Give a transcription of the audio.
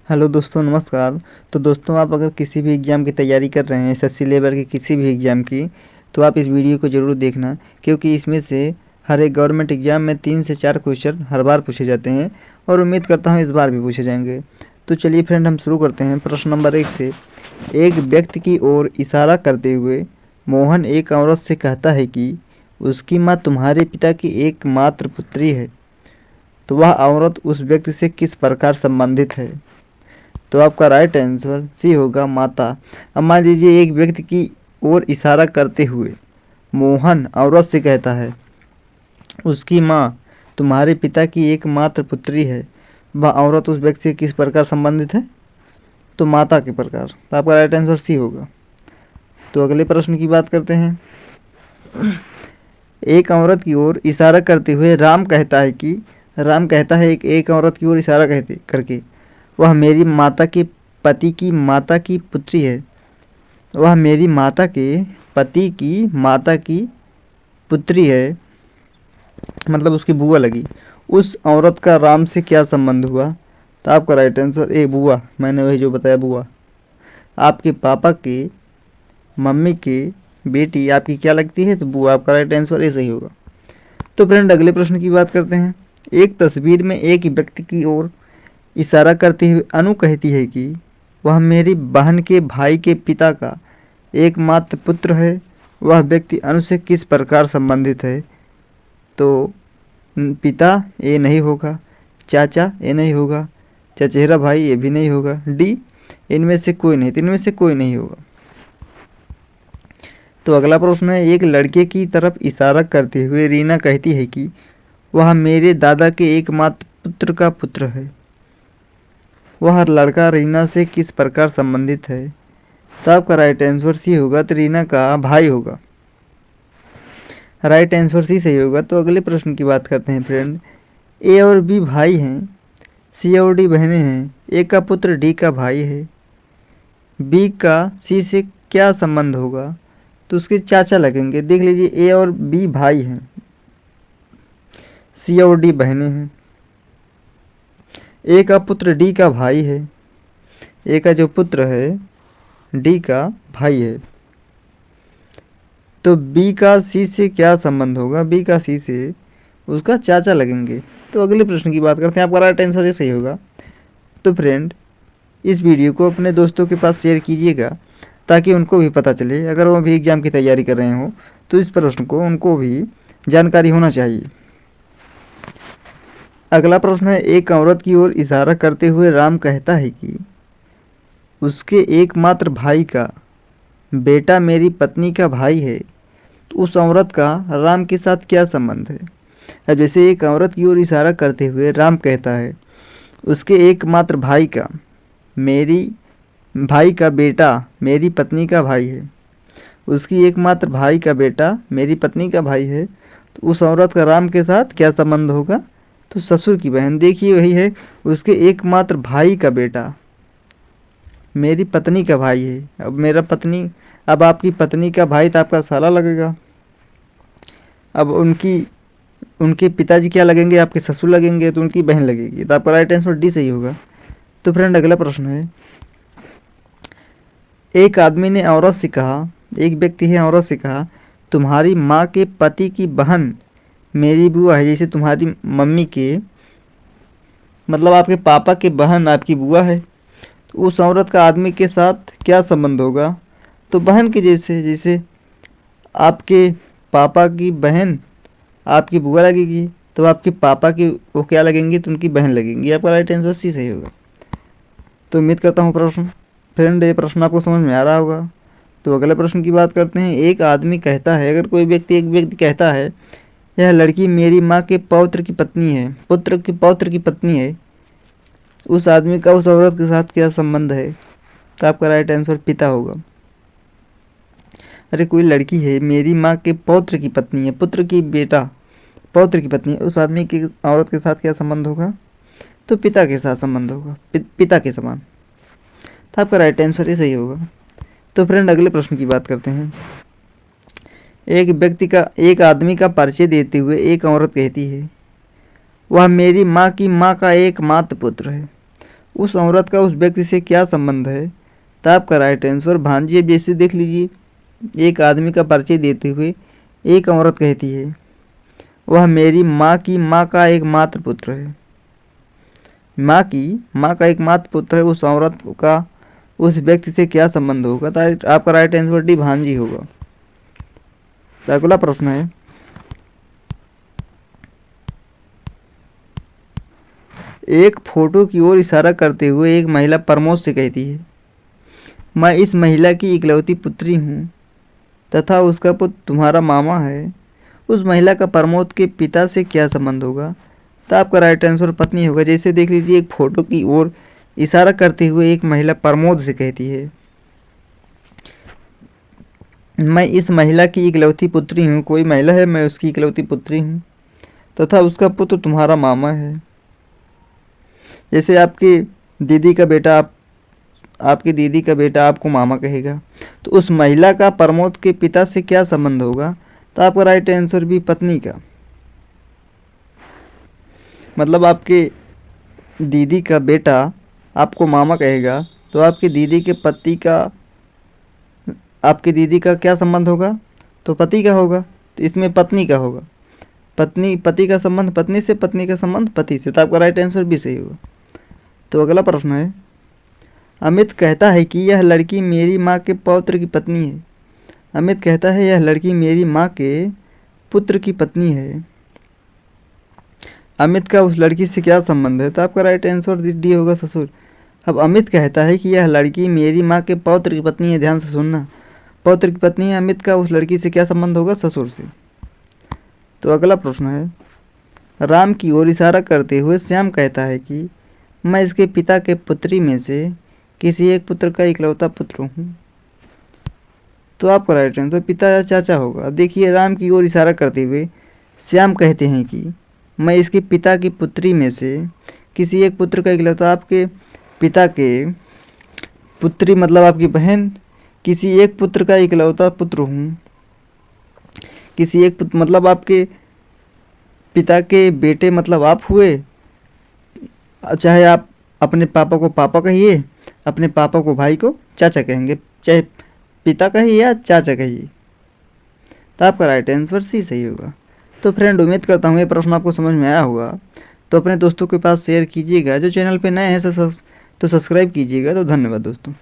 Hello दोस्तों, नमस्कार। तो दोस्तों, आप अगर किसी भी एग्ज़ाम की तैयारी कर रहे हैं, एसएससी लेवल की किसी भी एग्ज़ाम की, तो आप इस वीडियो को ज़रूर देखना, क्योंकि इसमें से हर एक गवर्नमेंट एग्ज़ाम में 3 से 4 क्वेश्चन हर बार पूछे जाते हैं और उम्मीद करता हूँ इस बार भी पूछे जाएंगे। तो चलिए फ्रेंड, हम शुरू करते हैं प्रश्न नंबर 1 से। एक व्यक्ति की ओर इशारा करते हुए मोहन एक औरत से कहता है कि उसकी माँ तुम्हारे पिता की एकमात्र पुत्री है, तो वह औरत उस व्यक्ति से किस प्रकार संबंधित है? तो आपका राइट आंसर सी होगा, माता। अब मान लीजिए एक व्यक्ति की ओर इशारा करते हुए मोहन औरत से कहता है उसकी माँ तुम्हारे पिता की एकमात्र पुत्री है, वह औरत उस व्यक्ति से किस प्रकार संबंधित है? तो माता के प्रकार। तो आपका राइट आंसर सी होगा। तो अगले प्रश्न की बात करते हैं। एक औरत की ओर इशारा करते हुए राम कहता है एक औरत की ओर इशारा कहते करके, वह मेरी माता के पति की माता की पुत्री है। वह मेरी माता के पति की माता की पुत्री है, मतलब उसकी बुआ लगी। उस औरत का राम से क्या संबंध हुआ? तो आपका राइट आंसर ए, बुआ। मैंने वही जो बताया, बुआ। आपके पापा के मम्मी की बेटी आपकी क्या लगती है? तो बुआ। आपका राइट आंसर ए सही होगा। तो फ्रेंड, अगले प्रश्न की बात करते हैं। एक तस्वीर में एक व्यक्ति की ओर इशारा करते हुए अनु कहती है कि वह मेरी बहन के भाई के पिता का एकमात्र पुत्र है। वह व्यक्ति अनु से किस प्रकार संबंधित है? तो पिता ए नहीं होगा, चाचा ए नहीं होगा, चचेरा भाई ये भी नहीं होगा, डी इनमें से कोई नहीं। तो इनमें से कोई नहीं होगा। तो अगला प्रश्न है, एक लड़के की तरफ इशारा करते हुए रीना कहती है कि वह मेरे दादा के एकमात्र पुत्र का पुत्र है। वह लड़का रीना से किस प्रकार संबंधित है? तो आपका राइट आंसर सी होगा, तो रीना का भाई होगा। राइट आंसर सी सही होगा। तो अगले प्रश्न की बात करते हैं फ्रेंड। ए और बी भाई हैं, सी और डी बहनें हैं। ए का पुत्र डी का भाई है, बी का सी से क्या संबंध होगा? तो उसके चाचा लगेंगे। देख लीजिए, ए और बी भाई हैं, सी और डी बहनें हैं। ए का पुत्र डी का भाई है, ए का जो पुत्र है डी का भाई है। तो बी का सी से क्या संबंध होगा? बी का सी से उसका चाचा लगेंगे। तो अगले प्रश्न की बात करते हैं। आपका राइट आंसर ये सही होगा। तो फ्रेंड, इस वीडियो को अपने दोस्तों के पास शेयर कीजिएगा, ताकि उनको भी पता चले, अगर वो भी एग्ज़ाम की तैयारी कर रहे हो तो इस प्रश्न को उनको भी जानकारी होना चाहिए। अगला प्रश्न है, एक औरत की ओर इशारा करते हुए राम कहता है कि उसके एकमात्र भाई का बेटा मेरी पत्नी का भाई है। तो उस औरत का राम के साथ क्या संबंध है? अब जैसे एक औरत की ओर इशारा करते हुए राम कहता है उसके एकमात्र भाई का मेरी भाई का बेटा मेरी पत्नी का भाई है, उसकी एकमात्र भाई का बेटा मेरी पत्नी का भाई है, तो उस औरत का राम के साथ क्या संबंध होगा? तो ससुर की बहन। देखिए, वही है, उसके एकमात्र भाई का बेटा मेरी पत्नी का भाई है। अब आपकी पत्नी का भाई तो आपका साला लगेगा। अब उनके पिताजी क्या लगेंगे? आपके ससुर लगेंगे, तो उनकी बहन लगेगी। तो आपका राइट आंसर डी सही होगा। तो फ्रेंड, अगला प्रश्न है, एक आदमी ने औरत से कहा, एक व्यक्ति है, औरत से कहा तुम्हारी माँ के पति की बहन मेरी बुआ है। जैसे तुम्हारी मम्मी के, मतलब आपके पापा के बहन आपकी बुआ है, तो उस औरत का आदमी के साथ क्या संबंध होगा? तो बहन के जैसे, जैसे आपके पापा की बहन आपकी बुआ लगेगी, तो आपके पापा की वो क्या लगेंगी? तो उनकी बहन लगेंगी। आपका राइट आंसर सी सही होगा। तो उम्मीद करता हूँ फ्रेंड ये प्रश्न आपको समझ में आ रहा होगा। तो अगले प्रश्न की बात करते हैं। एक आदमी कहता है, अगर कोई व्यक्ति एक व्यक्ति कहता है यह लड़की मेरी माँ के पौत्र की पत्नी है, पौत्र की पत्नी है, उस आदमी का उस औरत के साथ क्या संबंध है? तो आपका राइट आंसर पिता होगा। अरे कोई लड़की है, मेरी माँ के पौत्र की पत्नी है, पुत्र की बेटा पौत्र की पत्नी है, उस आदमी की औरत के साथ क्या संबंध होगा? तो पिता के साथ संबंध होगा, पिता के समान। तो आपका राइट आंसर ही सही होगा। तो फ्रेंड, अगले प्रश्न की बात करते हैं। एक आदमी का परिचय देते हुए एक औरत कहती है वह मेरी माँ की माँ का एकमात्र पुत्र है। उस औरत का उस व्यक्ति से क्या संबंध है? तो आपका राइट आंसर भांजी। अब जैसे देख लीजिए, एक आदमी का परिचय देते हुए एक औरत कहती है वह मेरी माँ की माँ का एक मात्र पुत्र है। माँ का एक मात्र पुत्र है। उस औरत का उस व्यक्ति से क्या संबंध होगा? तो आपका राइट आंसर डी भांजी होगा। तो अगला प्रश्न है, एक फोटो की ओर इशारा करते हुए एक महिला प्रमोद से कहती है मैं इस महिला की इकलौती पुत्री हूँ तथा उसका पुत्र तुम्हारा मामा है। उस महिला का प्रमोद के पिता से क्या संबंध होगा? तो आपका राइट आंसर पत्नी होगा। जैसे देख लीजिए, एक फोटो की ओर इशारा करते हुए एक महिला प्रमोद से कहती है मैं इस महिला की इकलौती पुत्री हूँ। कोई महिला है, मैं उसकी इकलौती पुत्री हूँ तथा उसका पुत्र तुम्हारा मामा है। जैसे आपकी दीदी का बेटा आपको मामा कहेगा, तो उस महिला का प्रमोद के पिता से क्या संबंध होगा? तो आपका राइट आंसर भी पत्नी का। मतलब आपके दीदी का बेटा आपको मामा कहेगा, तो आपकी दीदी का क्या संबंध होगा? तो पति का होगा। तो इसमें पत्नी का होगा। पति का संबंध पत्नी से, पत्नी का संबंध पति से। तो आपका राइट आंसर भी सही होगा। तो अगला प्रश्न है, अमित कहता है कि यह लड़की मेरी माँ के पौत्र की पत्नी है। अमित कहता है यह लड़की मेरी माँ के पुत्र की पत्नी है। अमित का उस लड़की से क्या संबंध है? तो आपका राइट आंसर डी होगा, ससुर। अब अमित कहता है कि यह लड़की मेरी माँ के पौत्र की पत्नी है। ध्यान से सुनना, पौत्र की पत्नी है। अमित का उस लड़की से क्या संबंध होगा? ससुर से। तो अगला प्रश्न है, राम की ओर इशारा करते हुए श्याम कहता है कि मैं इसके पिता के पुत्री में से किसी एक पुत्र का इकलौता पुत्र हूँ। तो आपका राइट आंसर पिता या चाचा होगा। देखिए, राम की ओर इशारा करते हुए श्याम कहते हैं कि मैं इसके पिता की पुत्री में से किसी एक पुत्र का इकलौता, आपके पिता के पुत्री मतलब आपकी बहन, किसी एक पुत्र का इकलौता पुत्र हूँ। किसी एक पुत्र मतलब आपके पिता के बेटे मतलब आप हुए। चाहे आप अपने पापा को पापा कहिए, अपने पापा को भाई को चाचा कहेंगे, चाहे पिता कहिए या चाचा कहिए। तो आपका राइट आंसर सी सही होगा। तो फ्रेंड, उम्मीद करता हूँ ये प्रश्न आपको समझ में आया होगा। तो अपने दोस्तों के पास शेयर कीजिएगा। जो चैनल पे नए हैं तो सब्सक्राइब कीजिएगा। तो धन्यवाद दोस्तों।